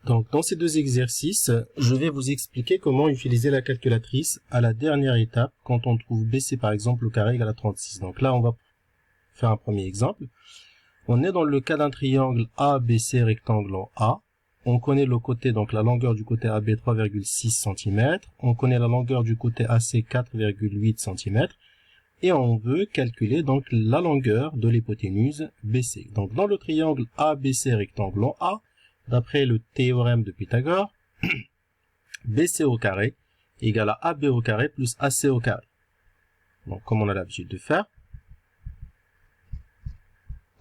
Donc, dans ces deux exercices, je vais vous expliquer comment utiliser la calculatrice à la dernière étape quand on trouve BC par exemple au carré égale à 36. Donc là, on va faire un premier exemple. On est dans le cas d'un triangle ABC rectangle en A. On connaît le côté, donc la longueur du côté AB 3,6 cm. On connaît la longueur du côté AC 4,8 cm. Et on veut calculer donc la longueur de l'hypoténuse BC. Donc dans le triangle ABC rectangle en A, d'après le théorème de Pythagore, BC au carré égale à AB au carré plus AC au carré. Donc comme on a l'habitude de faire,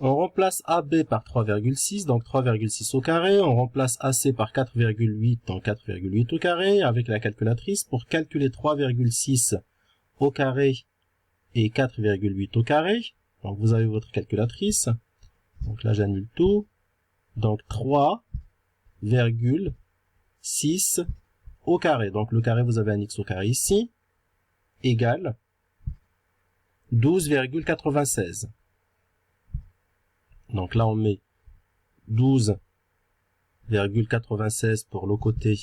on remplace AB par 3,6, donc 3,6 au carré. On remplace AC par 4,8, donc 4,8 au carré, avec la calculatrice pour calculer 3,6 au carré et 4,8 au carré. Donc vous avez votre calculatrice. Donc là j'annule tout. Donc 3,6 au carré. Donc le carré, vous avez un x au carré ici, égale 12,96. Donc là on met 12,96 pour le côté,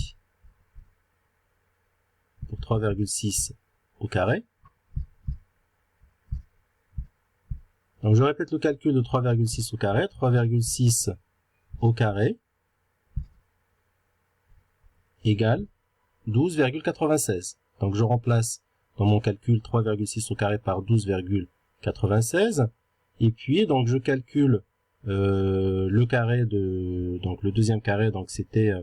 pour 3,6 au carré. Donc je répète le calcul de 3,6 au carré. 3,6 au carré égale 12,96. Donc je remplace dans mon calcul 3,6 au carré par 12,96. Et puis donc je calcule le carré de, donc le deuxième carré, donc c'était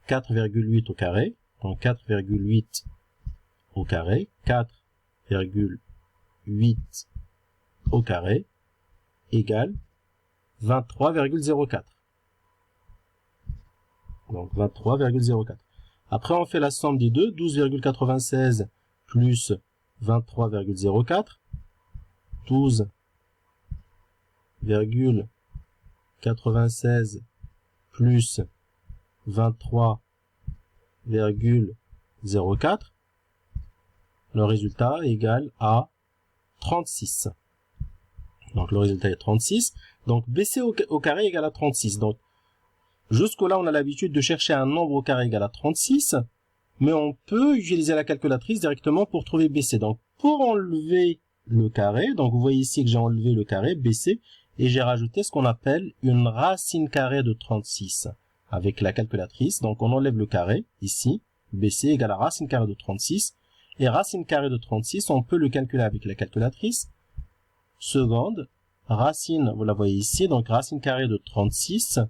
4,8 au carré. Donc 4,8 au carré, 4,8 au carré égale 23,04. Donc 23,04. Après on fait la somme des deux, 12,96 plus 23,04, 12,96 plus 23,04, le résultat est égal à 36. Donc le résultat est 36. Donc BC au carré égale à 36. Donc jusque-là, on a l'habitude de chercher un nombre au carré égal à 36, mais on peut utiliser la calculatrice directement pour trouver BC. Donc pour enlever le carré, donc vous voyez ici que j'ai enlevé le carré BC, et j'ai rajouté ce qu'on appelle une racine carrée de 36 avec la calculatrice. Donc on enlève le carré ici, BC égale à racine carrée de 36, et racine carrée de 36, on peut le calculer avec la calculatrice. Seconde, racine, vous la voyez ici, donc racine carrée de 36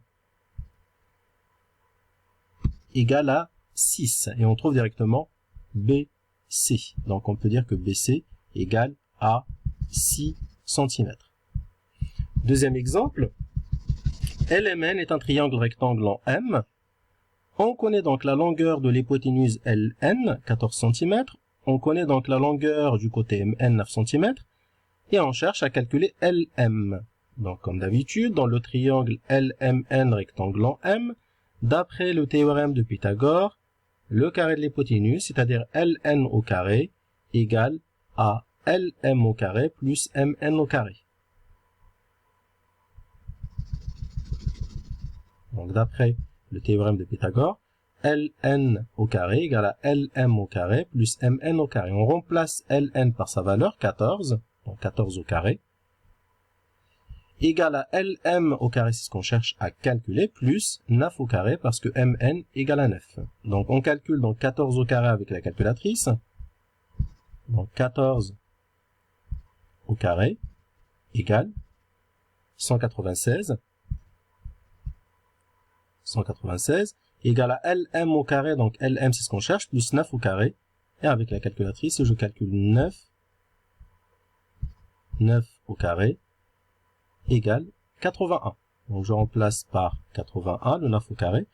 égale à 6. Et on trouve directement BC. Donc on peut dire que BC égale à 6 cm. Deuxième exemple, LMN est un triangle rectangle en M. On connaît donc la longueur de l'hypoténuse LN, 14 cm. On connaît donc la longueur du côté MN, 9 cm. Et on cherche à calculer LM. Donc comme d'habitude, dans le triangle LMN rectangle en M, d'après le théorème de Pythagore, le carré de l'hypoténuse, c'est-à-dire Ln au carré, égale à Lm au carré plus Mn au carré. Donc d'après le théorème de Pythagore, Ln au carré égale à Lm au carré plus Mn au carré. On remplace Ln par sa valeur, 14, donc 14 au carré, égale à Lm au carré, c'est ce qu'on cherche à calculer, plus 9 au carré, parce que Mn égale à 9. Donc on calcule donc 14 au carré avec la calculatrice. Donc 14 au carré égale 196. 196 égale à Lm au carré, donc Lm c'est ce qu'on cherche, plus 9 au carré. Et avec la calculatrice, je calcule 9 au carré égale 81. Donc je remplace par 81, le 9 au carré.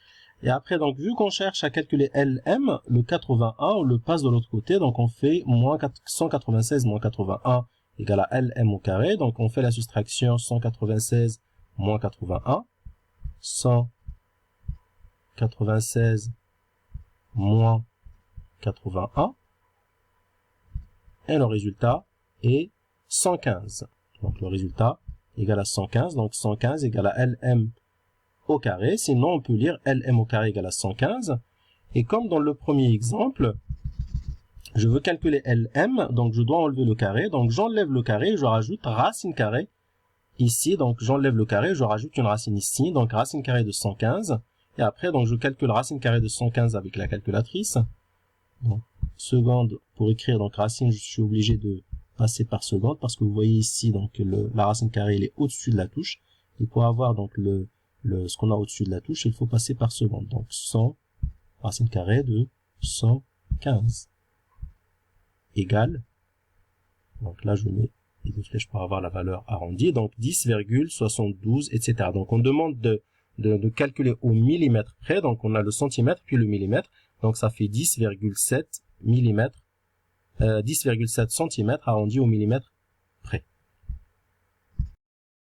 Et après, donc vu qu'on cherche à calculer Lm, le 81, on le passe de l'autre côté. Donc on fait moins 196 moins 81 égale à Lm au carré. Donc on fait la soustraction 196 moins 81. 196 moins 81. Et le résultat est 115. Donc le résultat égale à 115. Donc 115 égale à Lm au carré. Sinon, on peut lire LM au carré égale à 115. Et comme dans le premier exemple, je veux calculer LM, donc je dois enlever le carré. Donc j'enlève le carré, je rajoute racine carrée ici. Donc j'enlève le carré, je rajoute une racine ici. Donc racine carrée de 115. Et après, donc je calcule racine carrée de 115 avec la calculatrice. Donc seconde, pour écrire donc racine, je suis obligé de passer par seconde parce que vous voyez ici donc la racine carrée elle est au-dessus de la touche. Et pour avoir donc ce qu'on a au-dessus de la touche, il faut passer par seconde. Donc 100 racine carrée de 115 égale, donc là je mets des flèches pour avoir la valeur arrondie, donc 10,72, etc. Donc on demande de calculer au millimètre près, donc on a le centimètre puis le millimètre, donc ça fait 10,7 millimètres, 10,7 cm arrondi au millimètre